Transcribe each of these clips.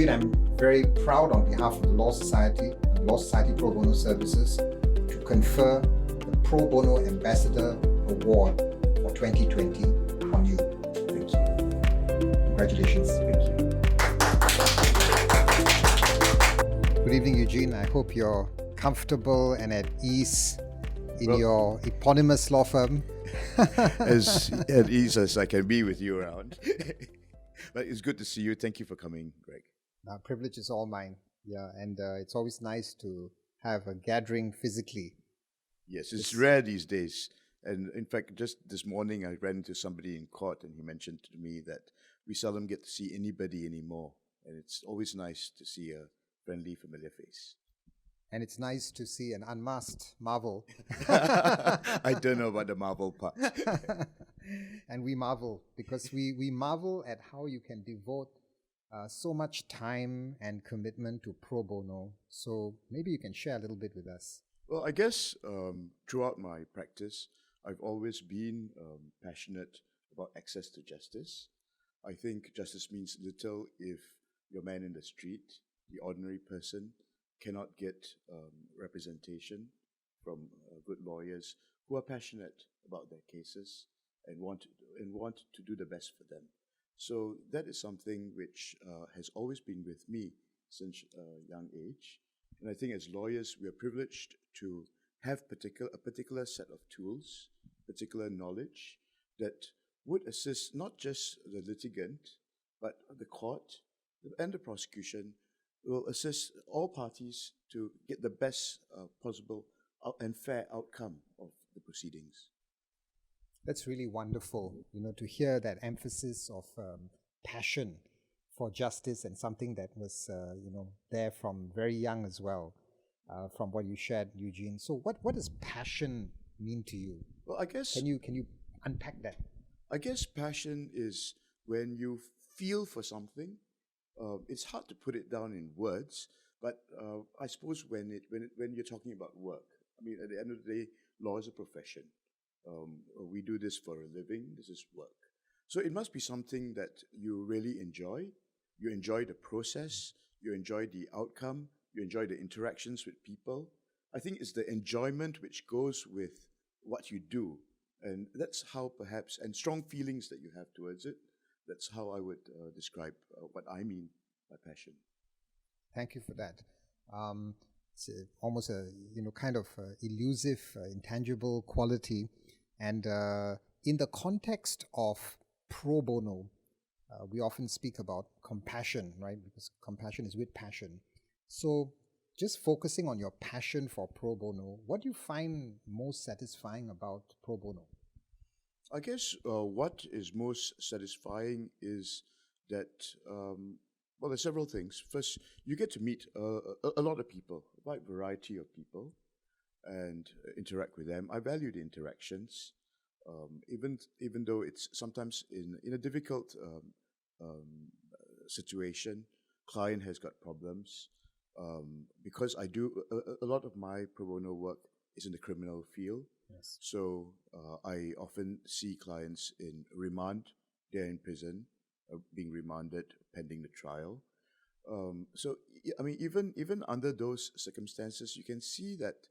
Eugene, I'm very proud on behalf of the Law Society and Law Society Pro Bono Services to confer the Pro Bono Ambassador Award for 2020 on you. Thank you. Congratulations. Thank you. Good evening, Eugene. I hope you're comfortable and at ease in your eponymous law firm. As at ease as I can be with you around. But it's good to see you. Thank you for coming, Greg. Privilege is all mine. Yeah, and it's always nice to have a gathering physically. Yes, it's rare these days. And in fact, just this morning, I ran into somebody in court and he mentioned to me that we seldom get to see anybody anymore. And it's always nice to see a friendly, familiar face. And it's nice to see an unmasked Marvel. I don't know about the Marvel part. And we marvel because we marvel at how you can devote so much time and commitment to pro bono. So maybe you can share a little bit with us. Well, I guess throughout my practice, I've always been passionate about access to justice. I think justice means little if your man in the street, the ordinary person, cannot get representation from good lawyers who are passionate about their cases and want to do the best for them. So that is something which has always been with me since a young age. And I think as lawyers, we are privileged to have a particular set of tools, particular knowledge that would assist not just the litigant, but the court and the prosecution will assist all parties to get the best possible and fair outcome of the proceedings. That's really wonderful, to hear that emphasis of passion for justice and something that was, there from very young as well, from what you shared, Eugene. So what does passion mean to you? Well, I guess... Can you unpack that? I guess passion is when you feel for something. It's hard to put it down in words, but I suppose when you're talking about work, I mean, at the end of the day, law is a profession. We do this for a living. This is work. So it must be something that you really enjoy. You enjoy the process. You enjoy the outcome. You enjoy the interactions with people. I think it's the enjoyment which goes with what you do. And that's how perhaps, and strong feelings that you have towards it. That's how I would describe what I mean by passion. Thank you for that. It's almost a kind of elusive, intangible quality, and in the context of pro bono, we often speak about compassion, right? Because compassion is with passion. So, just focusing on your passion for pro bono, what do you find most satisfying about pro bono? I guess what is most satisfying is that, well, there's several things. First, you get to meet a lot of people, a wide variety of people, and interact with them. I value the interactions, even though it's sometimes in a difficult situation. Client has got problems. Because I do a lot of my pro bono work is in the criminal field. Yes. So I often see clients in remand. They're in prison, being remanded pending the trial. So I mean, even under those circumstances, you can see that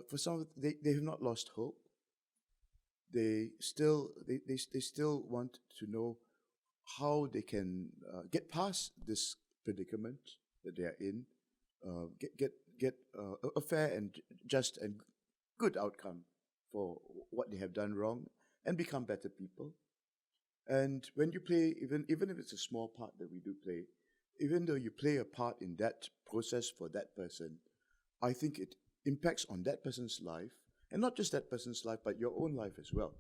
for some, they have not lost hope. They still want to know how they can get past this predicament that they are in, get a fair and just and good outcome for what they have done wrong, and become better people. And when you play, even if it's a small part that we do play, even though you play a part in that process for that person, I think it impacts on that person's life, and not just that person's life, but your own life as well.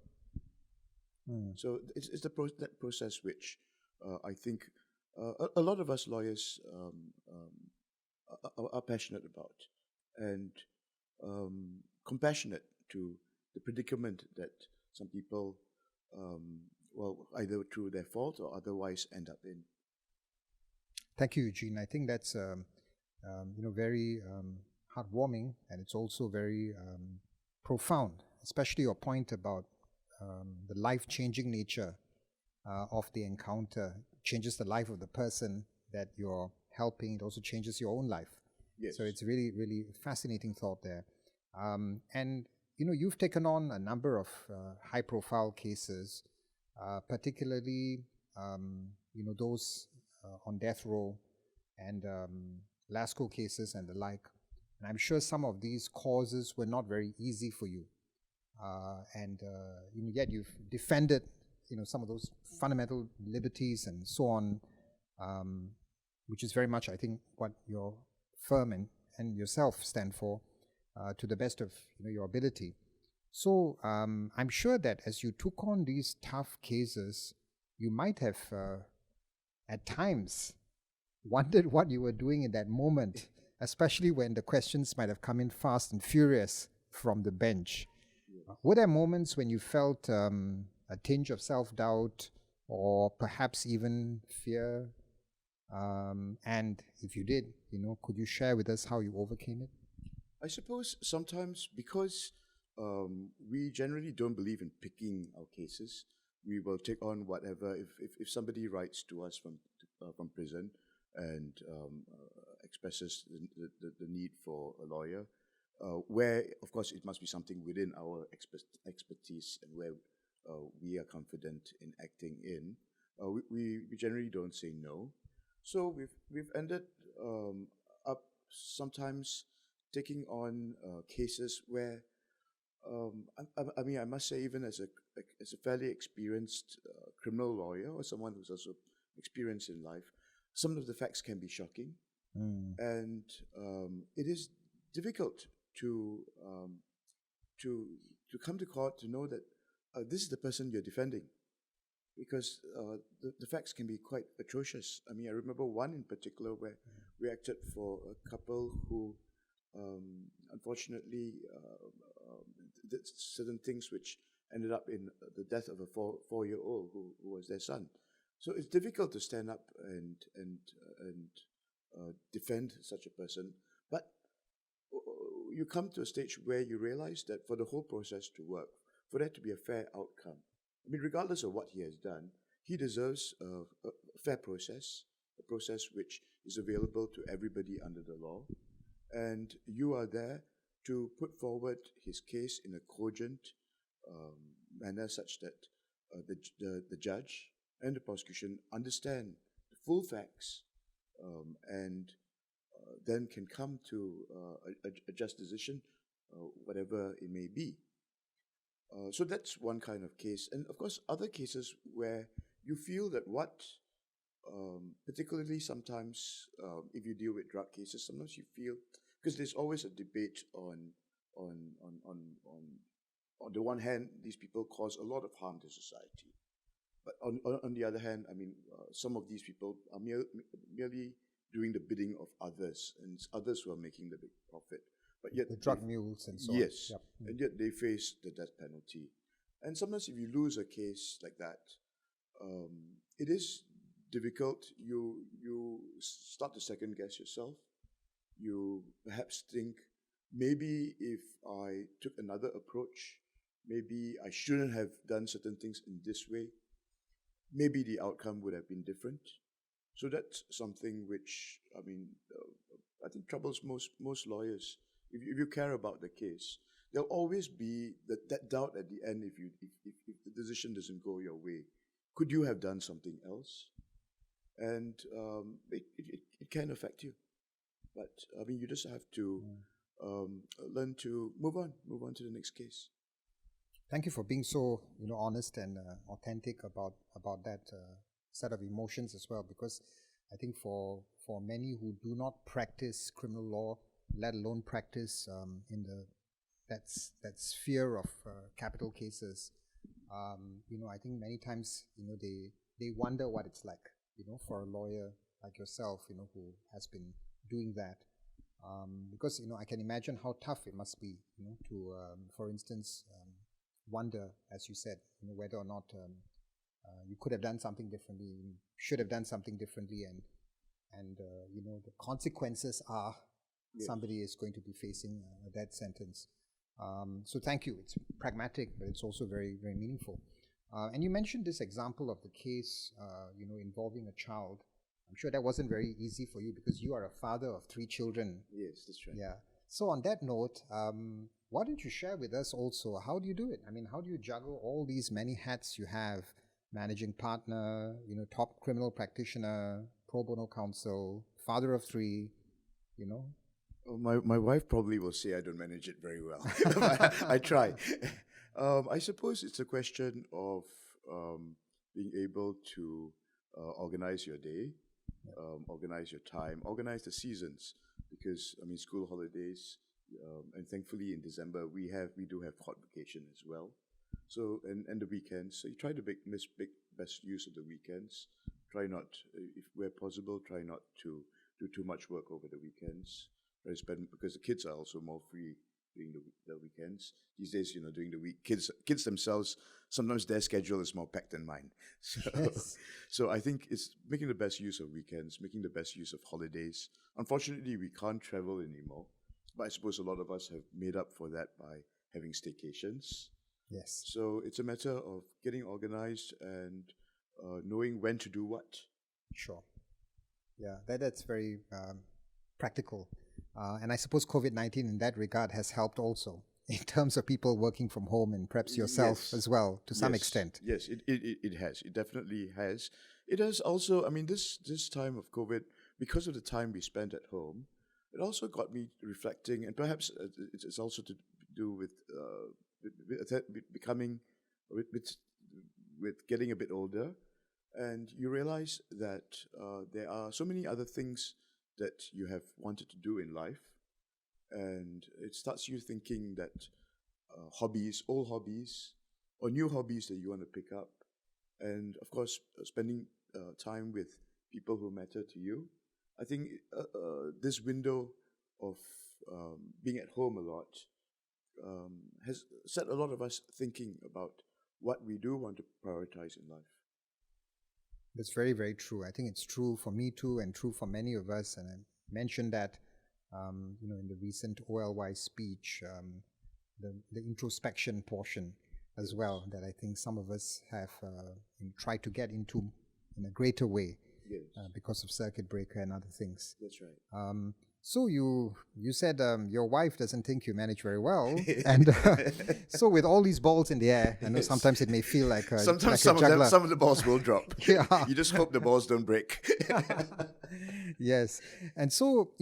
So it's that process which I think a lot of us lawyers are passionate about, and compassionate to the predicament that some people, well, either through their fault or otherwise end up in. Thank you, Eugene. I think that's very heartwarming, and it's also very profound, especially your point about the life-changing nature of the encounter. Changes the life of the person, that you're helping, it also changes your own life. Yes. So it's really, really fascinating thought there. And, you've taken on a number of high-profile cases, particularly, those on death row and LASCO cases and the like. And I'm sure some of these causes were not very easy for you. Yet you've defended, some of those fundamental liberties and so on, which is very much, I think, what your firm and yourself stand for, to the best of your ability. So I'm sure that as you took on these tough cases, you might have at times wondered what you were doing in that moment, especially when the questions might have come in fast and furious from the bench. Were there moments when you felt a tinge of self-doubt or perhaps even fear? And if you did, could you share with us how you overcame it? I suppose sometimes because we generally don't believe in picking our cases, we will take on whatever. If somebody writes to us from prison and expresses the need for a lawyer, where, of course, it must be something within our expertise and where we are confident in acting in, we generally don't say no. So we've ended up sometimes taking on cases where, I must say, even as a fairly experienced criminal lawyer or someone who's also experienced in life, some of the facts can be shocking, and it is difficult to come to court to know that this is the person you're defending, because the facts can be quite atrocious. I mean, I remember one in particular where we acted for a couple who unfortunately did certain things which ended up in the death of a four-year-old who was their son. So it's difficult to stand up and defend such a person, but you come to a stage where you realize that for the whole process to work, for there to be a fair outcome, I mean, regardless of what he has done, he deserves a fair process, a process which is available to everybody under the law, and you are there to put forward his case in a cogent manner such that the judge and the prosecution understand the full facts and then can come to a just decision, whatever it may be. So that's one kind of case. And of course, other cases where you feel that particularly sometimes if you deal with drug cases, sometimes you feel, because there's always a debate on the one hand, these people cause a lot of harm to society. But on the other hand, I mean, some of these people are merely doing the bidding of others, and it's others who are making the big profit. But yet the drug mules and so on. Yes, and yet they face the death penalty. And sometimes if you lose a case like that, it is difficult. You start to second guess yourself. You perhaps think, maybe if I took another approach, maybe I shouldn't have done certain things in this way. Maybe the outcome would have been different. So that's something which, I mean, I think troubles most lawyers. If you care about the case, there'll always be that doubt at the end if the decision doesn't go your way. Could you have done something else? And it can affect you. But, I mean, you just have to learn to move on to the next case. Thank you for being so, honest and authentic about that set of emotions as well, because I think for many who do not practice criminal law, let alone practice in that sphere of capital cases, I think many times, they wonder what it's like, for a lawyer like yourself, who has been doing that. Because, I can imagine how tough it must be, to, for instance, wonder, as you said, whether or not you could have done something differently, you should have done something differently, and the consequences are somebody is going to be facing a death sentence. So thank you. It's pragmatic, but it's also very, very meaningful. And you mentioned this example of the case, involving a child. I'm sure that wasn't very easy for you because you are a father of 3 children. Yes, that's right. Yeah. So on that note, why don't you share with us also, how do you do it? I mean, how do you juggle all these many hats you have, managing partner, top criminal practitioner, pro bono counsel, father of 3, Oh, my wife probably will say I don't manage it very well. I try. I suppose it's a question of being able to organize your day, organize your time, organize the seasons. Because school holidays, and thankfully in December we do have hot vacation as well. So and the weekends. So you try to make best use of the weekends. Try not, if where possible, try not to do too much work over the weekends. Because the kids are also more free during the weekends. These days, during the week, kids themselves, sometimes their schedule is more packed than mine. So, Yes. so I think it's making the best use of weekends, making the best use of holidays. Unfortunately, we can't travel anymore, but I suppose a lot of us have made up for that by having staycations. Yes. So it's a matter of getting organized and knowing when to do what. Sure. Yeah, that's very practical. And I suppose COVID-19 in that regard has helped also in terms of people working from home and perhaps yourself Yes. as well to some extent. Yes, it has. It definitely has. It has also, this time of COVID, because of the time we spent at home, it also got me reflecting, and perhaps it's also to do with becoming, with getting a bit older, and you realize that there are so many other things that you have wanted to do in life, and it starts you thinking that old hobbies, or new hobbies that you want to pick up, and of course spending time with people who matter to you. I think this window of being at home a lot has set a lot of us thinking about what we do want to prioritize in life. That's very, very true. I think it's true for me too, and true for many of us. And I mentioned that, in the recent OLY speech, the introspection portion as well, that I think some of us have tried to get into in a greater way. Yes. Because of circuit breaker and other things. That's right. So you said your wife doesn't think you manage very well, and so with all these balls in the air, I know Yes. sometimes it may feel like a, Sometimes like a juggler. some of the balls will drop. Yeah. You just hope the balls don't break. Yes, and so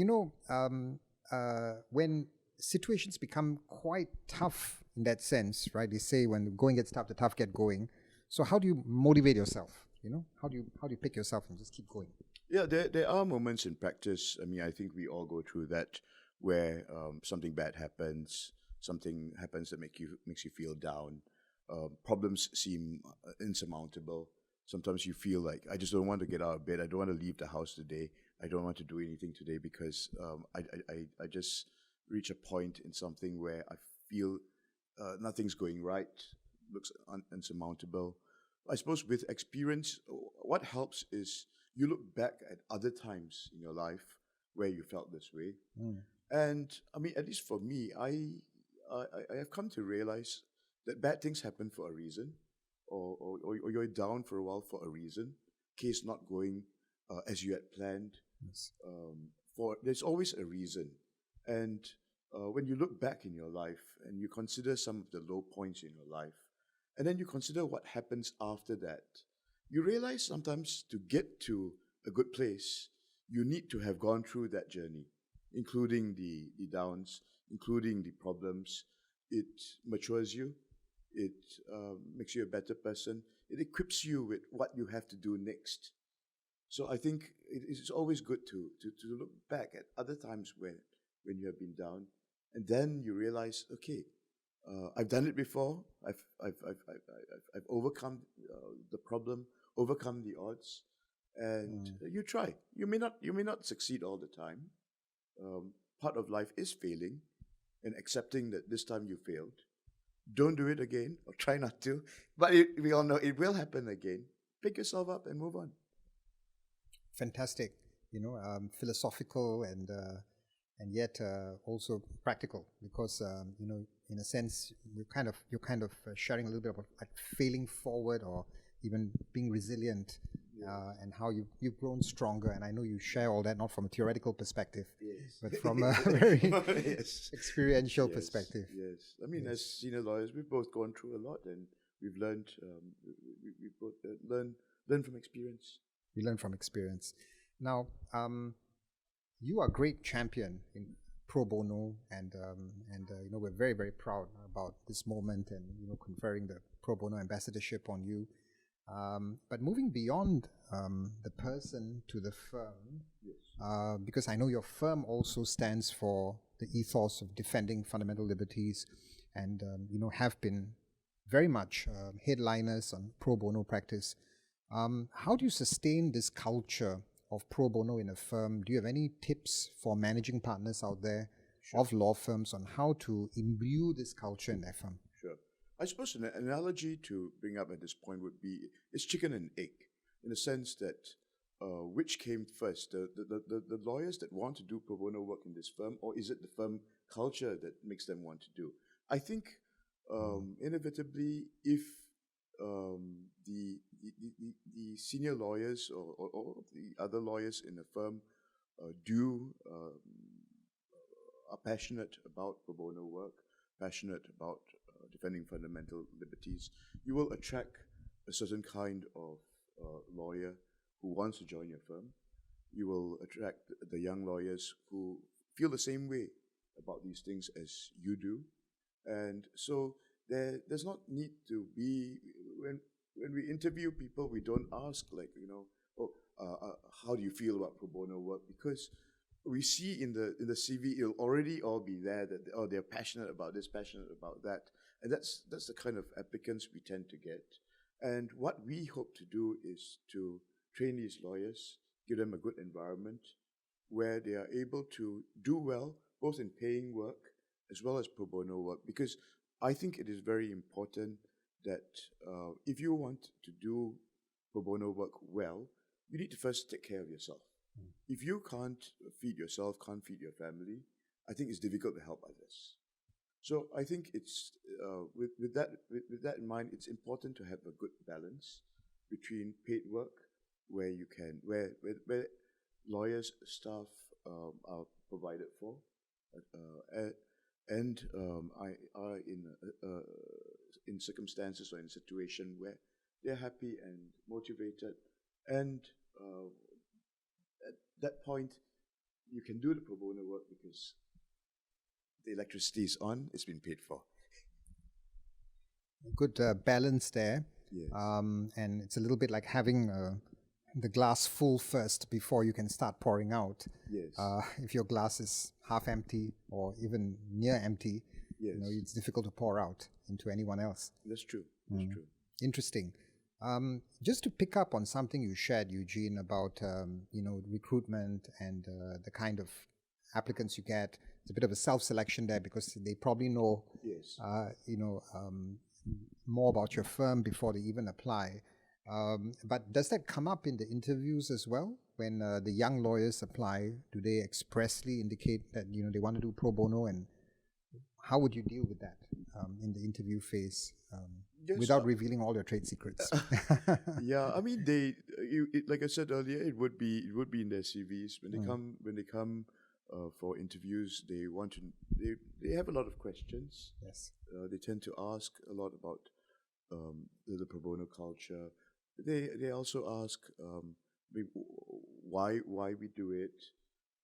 when situations become quite tough in that sense, right? They say when the going gets tough, the tough get going. So how do you motivate yourself? How do you pick yourself and just keep going? Yeah, there are moments in practice. I think we all go through that, where something bad happens, something happens that makes you feel down. Problems seem insurmountable. Sometimes you feel like, I just don't want to get out of bed. I don't want to leave the house today. I don't want to do anything today because I just reach a point in something where I feel nothing's going right, looks insurmountable. I suppose with experience, what helps is you look back at other times in your life where you felt this way. And at least for me, I have come to realize that bad things happen for a reason, or you're down for a while for a reason. Case not going as you had planned. Yes. There's always a reason. And when you look back in your life and you consider some of the low points in your life, and then you consider what happens after that, you realize sometimes to get to a good place, you need to have gone through that journey, including the downs, including the problems. It matures you. It makes you a better person. It equips you with what you have to do next. So I think it's always good to look back at other times when you have been down, and then you realize, okay, I've done it before. I've overcome the problem, overcome the odds, and you try. You may not succeed all the time. Part of life is failing, and accepting that this time you failed. Don't do it again, or try not to. But we all know it will happen again. Pick yourself up and move on. Fantastic, philosophical and yet also practical, because in a sense you're kind of sharing a little bit about like failing forward, or even being resilient, and how you've grown stronger. And I know you share all that not from a theoretical perspective, but from a very experiential perspective. Yes, I mean, as senior lawyers, we've both gone through a lot, and we've learned. We both learn from experience. We learn from experience. Now, you are a great champion in pro bono, and we're very, very proud about this moment, and conferring the pro bono ambassadorship on you. But moving beyond the person to the firm, because I know your firm also stands for the ethos of defending fundamental liberties, and have been very much headliners on pro bono practice. How do you sustain this culture of pro bono in a firm? Do you have any tips for managing partners out there of law firms on how to imbue this culture in their firm? Sure. I suppose an analogy to bring up at this point would be it's chicken and egg, in the sense that which came first, the lawyers that want to do pro bono work in this firm, or is it the firm culture that makes them want to do? I think inevitably, if the senior lawyers or the other lawyers in the firm are passionate about pro bono work, passionate about defending fundamental liberties, you will attract a certain kind of lawyer who wants to join your firm. You will attract the young lawyers who feel the same way about these things as you do. And so there does not need to be, when we interview people, we don't ask how do you feel about pro bono work? Because we see in the CV, it'll already all be there that they're passionate about this, passionate about that, and that's the kind of applicants we tend to get. And what we hope to do is to train these lawyers, give them a good environment where they are able to do well, both in paying work as well as pro bono work, because I think it is very important that if you want to do pro bono work well, you need to first take care of yourself. If you can't feed yourself, can't feed your family, I think it's difficult to help others. So I think it's with that in mind, it's important to have a good balance between paid work, where you can where lawyers, staff are provided for, and are in circumstances or in a situation where they're happy and motivated, and at that point, you can do the pro bono work because the electricity is on, it's been paid for. Good balance there. Yes. And it's a little bit like having the glass full first before you can start pouring out. Yes. If your glass is half empty or even near empty, yes, it's difficult to pour out into anyone else. That's true. That's true. Interesting. Just to pick up on something you shared, Eugene, about recruitment and the kind of applicants you get. It's a bit of a self-selection there because they probably know, yes, more about your firm before they even apply. But does that come up in the interviews as well? When the young lawyers apply, do they expressly indicate that they want to do pro bono, and how would you deal with that in the interview phase? Yes, without revealing all your trade secrets. Yeah, I mean, like I said earlier, it would be in their CVs when they come for interviews. They have a lot of questions. Yes, they tend to ask a lot about the pro bono culture. They also ask why we do it,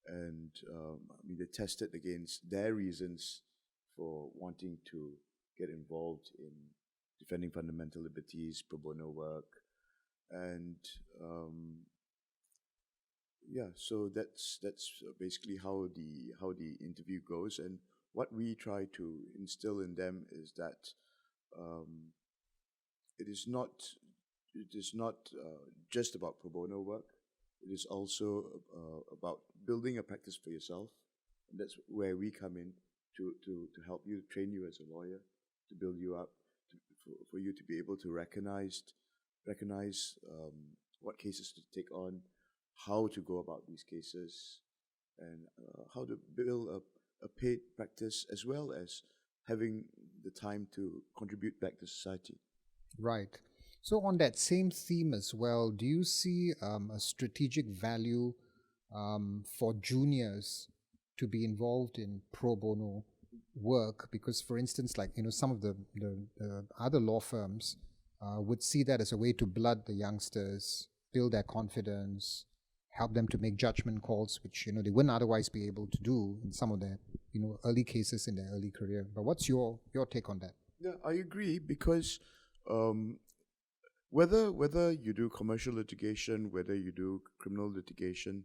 and they test it against their reasons for wanting to get involved in defending fundamental liberties, pro bono work, and so that's basically how the interview goes. And what we try to instill in them is that it is not just about pro bono work. It is also about building a practice for yourself, and that's where we come in to help you, train you as a lawyer, to build you up, for you to be able to recognize what cases to take on, how to go about these cases, and how to build a paid practice, as well as having the time to contribute back to society. Right. So, on that same theme as well, do you see a strategic value for juniors to be involved in pro bono work? Because, for instance, like, some of the other law firms would see that as a way to blood the youngsters, build their confidence, help them to make judgment calls, which they wouldn't otherwise be able to do in some of their early cases in their early career. But what's your take on that? Yeah, I agree, because whether you do commercial litigation, whether you do criminal litigation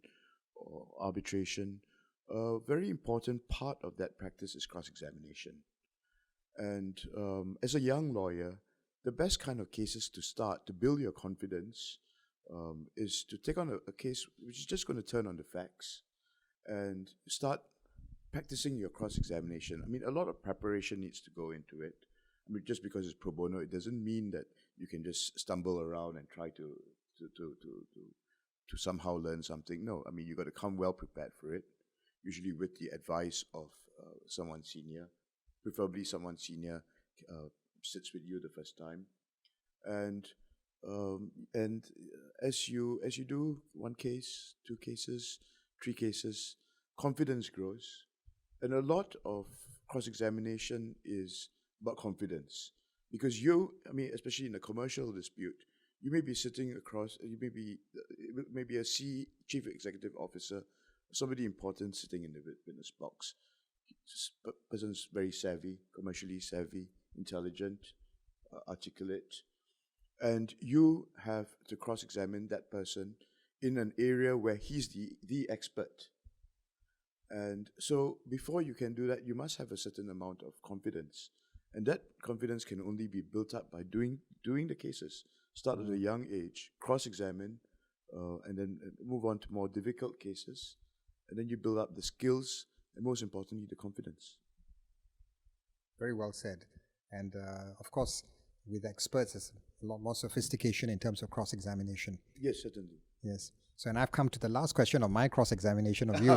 or arbitration, a very important part of that practice is cross-examination. And as a young lawyer, the best kind of cases to start to build your confidence is to take on a case which is just going to turn on the facts and start practicing your cross-examination. I mean, a lot of preparation needs to go into it. I mean, just because it's pro bono, it doesn't mean that you can just stumble around and try to somehow learn something. No, I mean, you got to come well prepared for it, usually with the advice of someone senior, preferably someone senior sits with you the first time, and as you do one case, two cases, three cases, confidence grows, and a lot of cross-examination is about confidence, because especially in a commercial dispute, you may be sitting across, you may be a chief executive officer, somebody important sitting in the witness box. This person's very savvy, commercially savvy, intelligent, articulate, and you have to cross-examine that person in an area where he's the expert. And so before you can do that, you must have a certain amount of confidence. And that confidence can only be built up by doing the cases. Start at a young age, cross-examine, and then move on to more difficult cases. And then you build up the skills and, most importantly, the confidence. Very well said. And of course, with experts, there's a lot more sophistication in terms of cross-examination. Yes, certainly. Yes. So, and I've come to the last question of my cross-examination of you.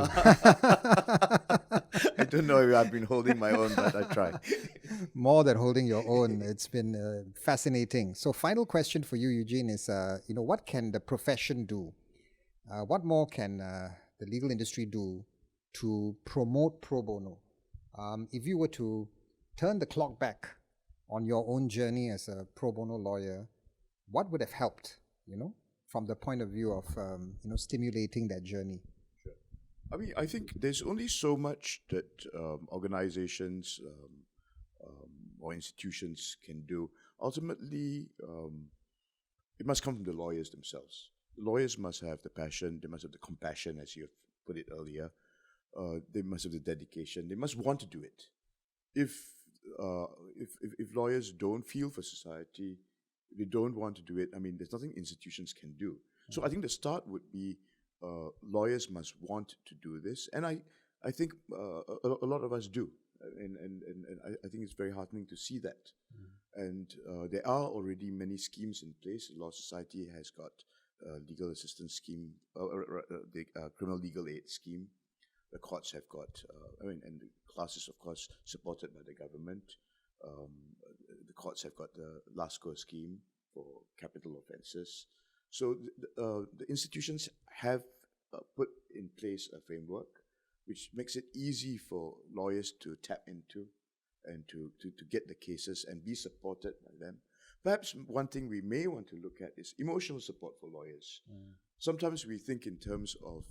I don't know if I've been holding my own, but I try. More than holding your own. It's been fascinating. So, final question for you, Eugene, is, what can the profession do? What more can the legal industry do to promote pro bono? If you were to turn the clock back on your own journey as a pro bono lawyer, what would have helped, from the point of view of, stimulating that journey? Sure. I mean, I think there's only so much that organizations or institutions can do. Ultimately, it must come from the lawyers themselves. The lawyers must have the passion, they must have the compassion, as you have put it earlier. They must have the dedication. They must want to do it. If lawyers don't feel for society, if they don't want to do it, I mean, there's nothing institutions can do. Mm-hmm. So I think the start would be lawyers must want to do this, and I think a lot of us do, and I think it's very heartening to see that. Mm-hmm. And there are already many schemes in place. The Law Society has got a legal assistance scheme, the criminal legal aid scheme. The courts have got, and the classes, of course, supported by the government. The courts have got the LASCO scheme for capital offences. So the institutions have put in place a framework which makes it easy for lawyers to tap into and to get the cases and be supported by them. Perhaps one thing we may want to look at is emotional support for lawyers. Mm. Sometimes we think in terms of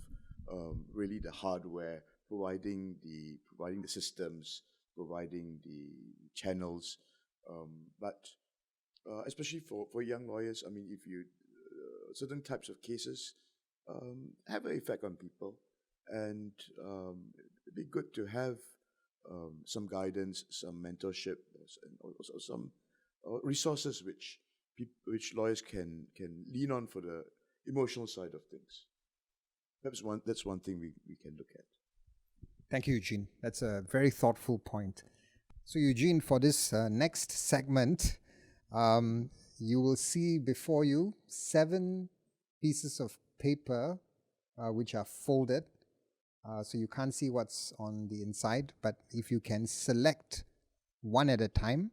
really the hardware, providing the systems, providing the channels, but especially for young lawyers, I mean, if you certain types of cases have an effect on people, and it'd be good to have some guidance, some mentorship, and also some resources which lawyers can lean on for the emotional side of things. Perhaps that's one thing we can look at. Thank you, Eugene. That's a very thoughtful point. So, Eugene, for this next segment, you will see before you 7 pieces of paper which are folded. So you can't see what's on the inside, but if you can select one at a time,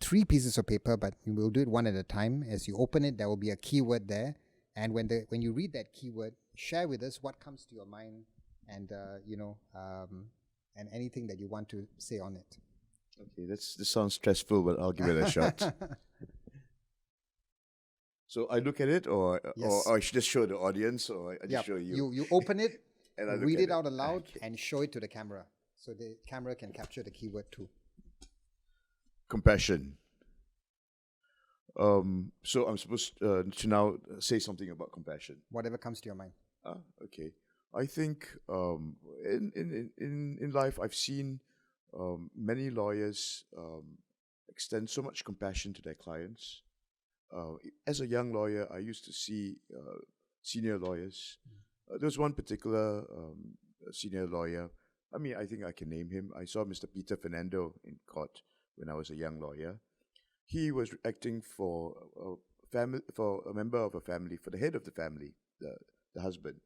3 pieces of paper, but we'll do it one at a time. As you open it, there will be a keyword there, and when you read that keyword, share with us what comes to your mind, and and anything that you want to say on it. Okay, this sounds stressful, but I'll give it a shot. So I look at it, or I should just show the audience, or I just show you. You open it, and I read it out aloud, and show it to the camera, so the camera can capture the keyword too. Compassion. So I'm supposed to now say something about compassion. Whatever comes to your mind. Okay. I think in life I've seen many lawyers extend so much compassion to their clients. As a young lawyer, I used to see senior lawyers. There was one particular senior lawyer. I mean, I think I can name him. I saw Mr. Peter Fernando in court when I was a young lawyer. He was acting for a member of a family, for the head of the family, the husband.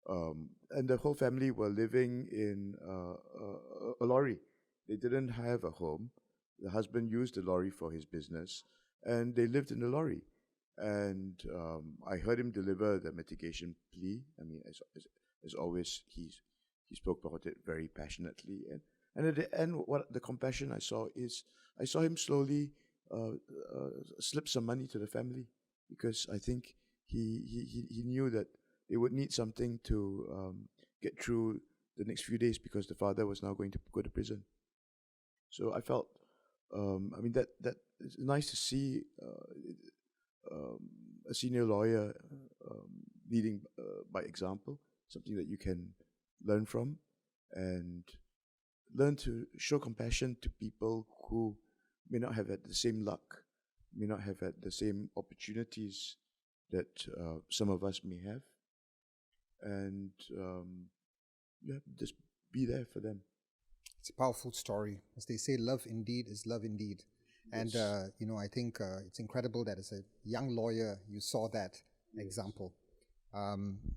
And the whole family were living in a lorry. They didn't have a home. The husband used the lorry for his business, and they lived in the lorry. And I heard him deliver the mitigation plea. I mean, as always, he spoke about it very passionately. And at the end, what the compassion I saw is, I saw him slowly slip some money to the family, because I think he knew that they would need something to get through the next few days, because the father was now going to go to prison. So I felt, I mean, that it's nice to see a senior lawyer leading by example, something that you can learn from, and learn to show compassion to people who may not have had the same luck, may not have had the same opportunities that some of us may have, and just be there for them. It's a powerful story. As they say, love indeed is love indeed. And, I think it's incredible that as a young lawyer, you saw that example.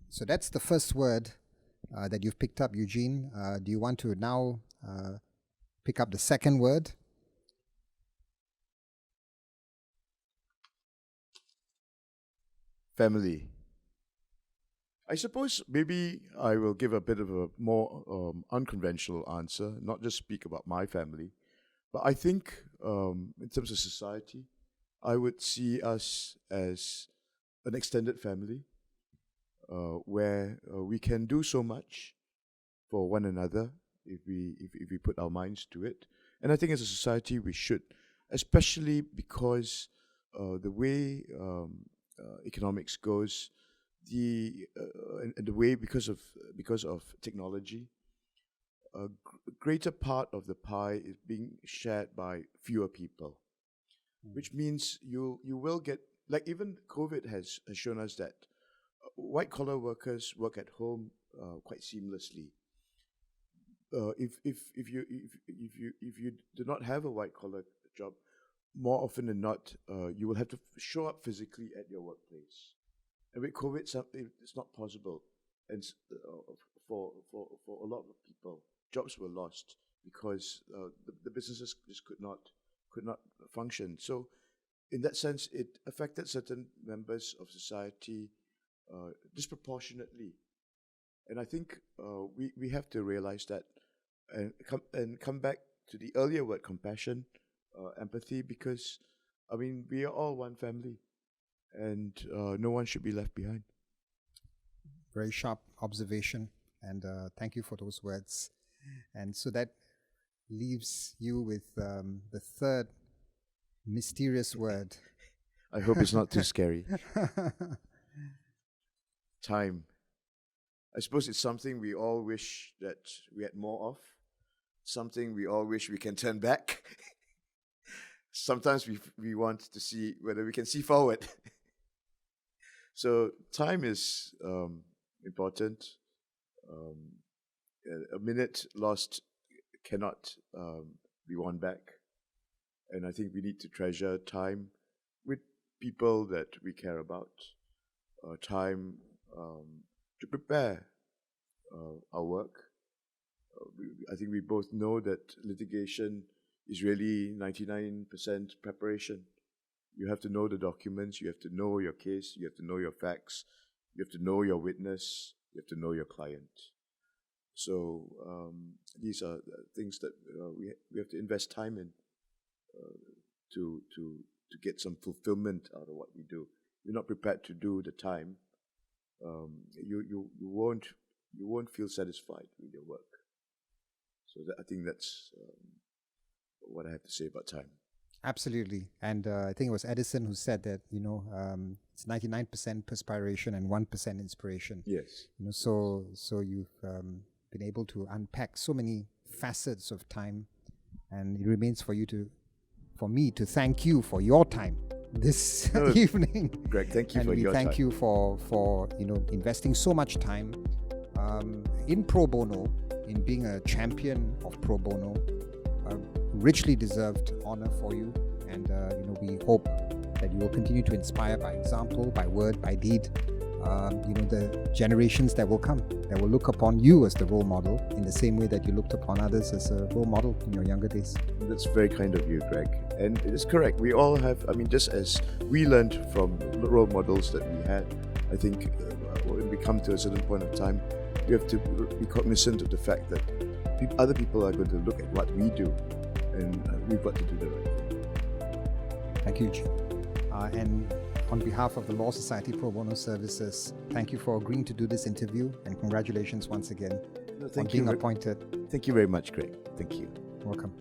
So that's the first word that you've picked up, Eugene. Do you want to now pick up the second word? Family. I suppose maybe I will give a bit of a more unconventional answer, not just speak about my family, but I think in terms of society, I would see us as an extended family where we can do so much for one another if we put our minds to it. And I think as a society we should, especially because the way economics goes, the way because of technology, a greater part of the pie is being shared by fewer people, which means you will get, like, even COVID has shown us that white collar workers work at home quite seamlessly. If you do not have a white collar job, more often than not, you will have to show up physically at your workplace. And with COVID, it's not possible, and for a lot of people, jobs were lost because the businesses just could not function. So, in that sense, it affected certain members of society disproportionately, and I think we have to realize that, and come back to the earlier word, compassion, empathy, because I mean we are all one family. And no one should be left behind. Very sharp observation, and thank you for those words. And so that leaves you with the third mysterious word. I hope it's not too scary. Time. I suppose it's something we all wish that we had more of, something we all wish we can turn back. Sometimes we want to see whether we can see forward. So time is important. A minute lost cannot be won back. And I think we need to treasure time with people that we care about, time to prepare our work. I think we both know that litigation is really 99% preparation. You have to know the documents, you have to know your case, you have to know your facts, you have to know your witness, you have to know your client. So these are things that we have to invest time in to get some fulfillment out of what we do. You're not prepared to do the time, you won't feel satisfied with your work. So I think that's what I have to say about time. Absolutely. And I think it was Edison who said that, it's 99% perspiration and 1% inspiration. Yes. So you've been able to unpack so many facets of time, and it remains for me to thank you for your time this evening. Greg, thank you for your time. And we thank you for investing so much time in pro bono, in being a champion of pro bono. Richly deserved honor for you, and we hope that you will continue to inspire by example, by word, by deed, the generations that will come, that will look upon you as the role model in the same way that you looked upon others as a role model in your younger days. That's very kind of you, Greg. And it is correct. We all have, just as we learned from role models that we had, I think when we come to a certain point of time, we have to be cognizant of the fact that other people are going to look at what we do, and we've got to do the right thing. Thank you, Eugene. And on behalf of the Law Society Pro Bono Services, thank you for agreeing to do this interview, and congratulations once again on being appointed. Thank you very much, Greg. Thank you. Welcome.